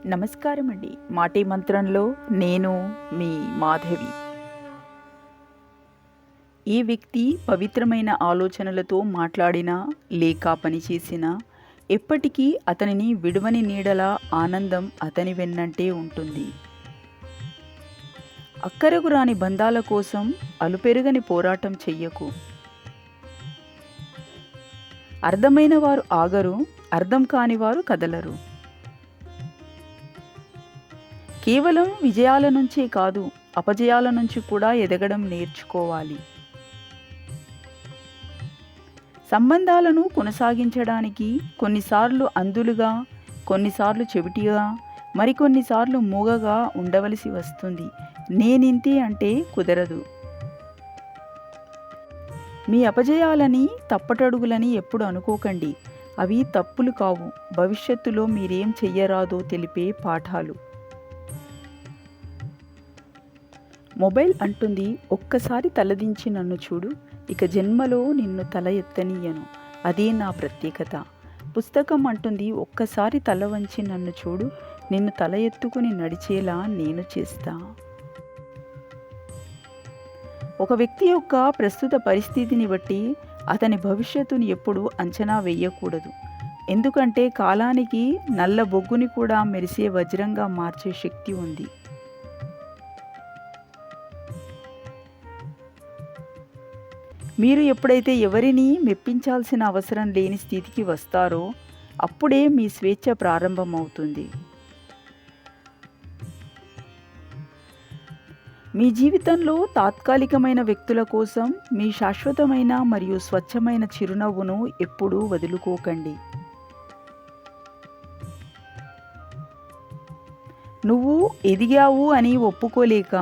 నమస్కారం అండి. మాటే మంత్రంలో నేను మీ మాధవి. ఏ వ్యక్తి పవిత్రమైన ఆలోచనలతో మాట్లాడినా లేక పనిచేసినా ఎప్పటికీ అతనిని విడువని నీడలా ఆనందం అతని వెన్నంటే ఉంటుంది. అక్కరకు రాని బంధాల కోసం అలుపెరగని పోరాటం చెయ్యకు. అర్థమైన వారు ఆగరు, అర్థం కానివారు కదలరు. కేవలం విజయాల నుంచే కాదు, అపజయాల నుంచి కూడా ఎదగడం నేర్చుకోవాలి. సంబంధాలను కొనసాగించడానికి కొన్నిసార్లు అందులుగా, కొన్నిసార్లు చెవిటిగా, మరికొన్నిసార్లు మూగగా ఉండవలసి వస్తుంది. నేనింతే అంటే కుదరదు. మీ అపజయాలని తప్పటడుగులని ఎప్పుడు అనుకోకండి. అవి తప్పులు కావు, భవిష్యత్తులో మీరేం చెయ్యరాదో తెలిపే పాఠాలు. మొబైల్ అంటుంది, ఒక్కసారి తలదించి నన్ను చూడు, ఇక జన్మలో నిన్ను తల ఎత్తనీయను, అదే నా ప్రత్యేకత. పుస్తకం అంటుంది, ఒక్కసారి తల వంచి నన్ను చూడు, నిన్ను తల ఎత్తుకుని నడిచేలా నేను చేస్తా. ఒక వ్యక్తి యొక్క ప్రస్తుత పరిస్థితిని బట్టి అతని భవిష్యత్తుని ఎప్పుడు అంచనా వేయకూడదు. ఎందుకంటే కాలానికి నల్ల బొగ్గుని కూడా మెరిసే వజ్రంగా మార్చే శక్తి ఉంది. మీరు ఎప్పుడైతే ఎవరిని మెప్పించాల్సిన అవసరం లేని స్థితికి వస్తారో అప్పుడే మీ స్వేచ్ఛ ప్రారంభమవుతుంది. మీ జీవితంలో తాత్కాలికమైన వ్యక్తుల కోసం మీ శాశ్వతమైన మరియు స్వచ్ఛమైన చిరునవ్వును ఎప్పుడూ వదులుకోకండి. నువ్వు ఎదిగావు అని ఒప్పుకోలేక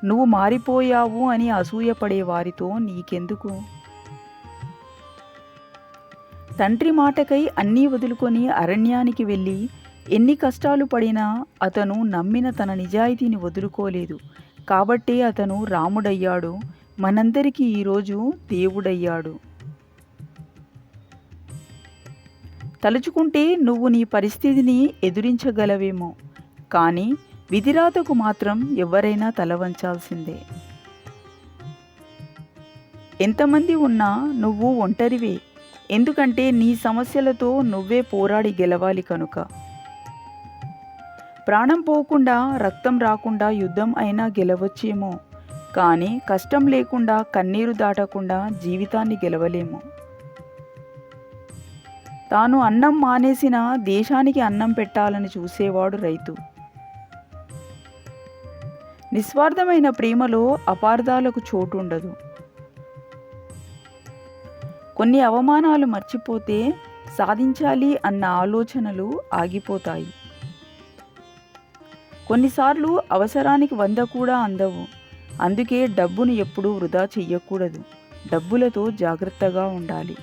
నువ్వు మారిపోయావు అని అసూయపడే వారితో నీకెందుకు? తండ్రి మాటకై అన్నీ వదులుకొని అరణ్యానికి వెళ్ళి ఎన్ని కష్టాలు పడినా అతను నమ్మిన తన నిజాయితీని వదులుకోలేదు. కాబట్టే అతను రాముడయ్యాడు, మనందరికీ ఈరోజు దేవుడయ్యాడు. తలుచుకుంటే నువ్వు నీ పరిస్థితిని ఎదురించగలవేమో, కానీ విధిరాతకు మాత్రం ఎవరైనా తల వంచాల్సిందే. ఎంతమంది ఉన్నా నువ్వు ఒంటరివే, ఎందుకంటే నీ సమస్యలతో నువ్వే పోరాడి గెలవాలి కనుక. ప్రాణం పోకుండా, రక్తం రాకుండా యుద్ధం అయినా గెలవచ్చేమో, కానీ కష్టం లేకుండా, కన్నీరు దాటకుండా జీవితాన్ని గెలవలేము. తాను అన్నం మానేసిన దేశానికి అన్నం పెట్టాలని చూసేవాడు రైతు. నిస్వార్థమైన ప్రేమలో అపార్థాలకు చోటుండదు. కొన్ని అవమానాలు మర్చిపోతే సాధించాలి అన్న ఆలోచనలు ఆగిపోతాయి. కొన్నిసార్లు అవసరానికి 100 కూడా అందవు. అందుకే డబ్బును ఎప్పుడూ వృధా చెయ్యకూడదు. డబ్బులతో జాగ్రత్తగా ఉండాలి.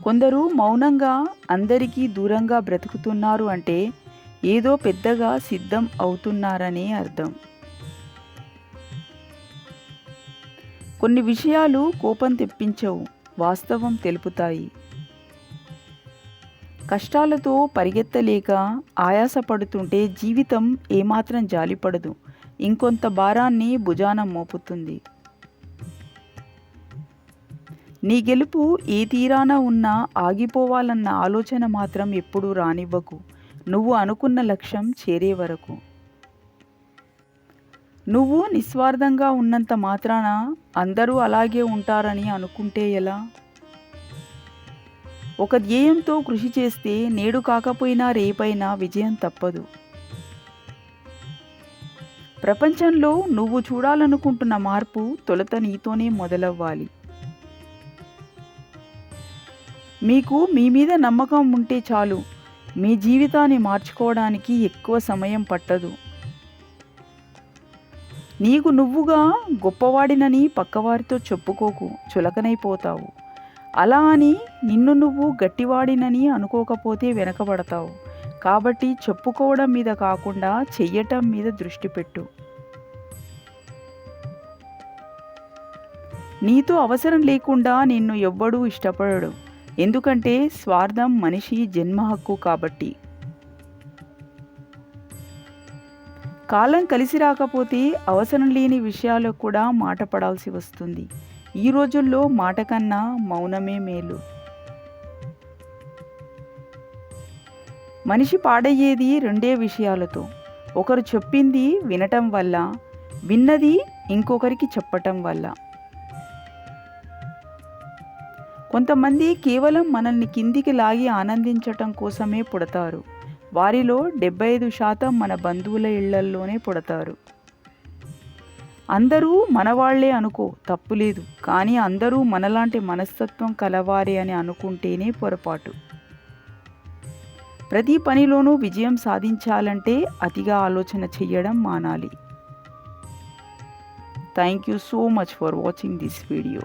కొందరు మౌనంగా అందరికీ దూరంగా బ్రతుకుతున్నారు అంటే ఏదో పెద్దగా సిద్ధం అవుతున్నారనే అర్థం. కొన్ని విషయాలు కోపం తెప్పించవు, వాస్తవం తెలుపుతాయి. కష్టాలతో పరిగెత్తలేక ఆయాసపడుతుంటే జీవితం ఏమాత్రం జాలిపడదు, ఇంకొంత భారాన్ని భుజాన మోపుతుంది. నీ గెలుపు ఏ తీరాన ఉన్నా ఆగిపోవాలన్న ఆలోచన మాత్రం ఎప్పుడూ రానివ్వకు, నువ్వు అనుకున్న లక్ష్యం చేరే వరకు. నువ్వు నిస్వార్థంగా ఉన్నంత మాత్రాన అందరూ అలాగే ఉంటారని అనుకుంటే ఎలా? ఒక ధ్యేయంతో కృషి చేస్తే నేడు కాకపోయినా రేపైనా విజయం తప్పదు. ప్రపంచంలో నువ్వు చూడాలనుకుంటున్న మార్పు తొలుత నీతోనే మొదలవ్వాలి. మీకు మీ మీద నమ్మకం ఉంటే చాలు, మీ జీవితాన్ని మార్చుకోవడానికి ఎక్కువ సమయం పట్టదు. నీకు నువ్వుగా గొప్పవాడినని పక్కవారితో చెప్పుకోకు, చులకనైపోతావు. అలా అని నిన్ను నువ్వు గట్టివాడినని అనుకోకపోతే వెనకబడతావు. కాబట్టి చెప్పుకోవడం మీద కాకుండా చెయ్యటం మీద దృష్టి పెట్టు. నీతో అవసరం లేకుండా నిన్ను ఎవ్వడూ ఇష్టపడడు, ఎందుకంటే స్వార్థం మనిషి జన్మ హక్కు కాబట్టి. కాలం కలిసి రాకపోతే అవసరం లేని విషయాలు కూడా మాట పడాల్సి వస్తుంది. ఈ రోజుల్లో మాట కన్నా మౌనమే మేలు. మనిషి పాడయ్యేది రెండే విషయాలతో. ఒకరు చెప్పింది వినటం వల్ల, విన్నది ఇంకొకరికి చెప్పటం వల్ల. కొంతమంది కేవలం మనల్ని కిందికి లాగి ఆనందించటం కోసమే పుడతారు. వారిలో 75% మన బంధువుల ఇళ్లల్లోనే పుడతారు. అందరూ మనవాళ్లే అనుకో, తప్పులేదు. కానీ అందరూ మనలాంటి మనస్తత్వం కలవారే అని అనుకుంటేనే పొరపాటు. ప్రతి పనిలోనూ విజయం సాధించాలంటే అతిగా ఆలోచన చెయ్యడం మానాలి. Thank you so much for watching this video.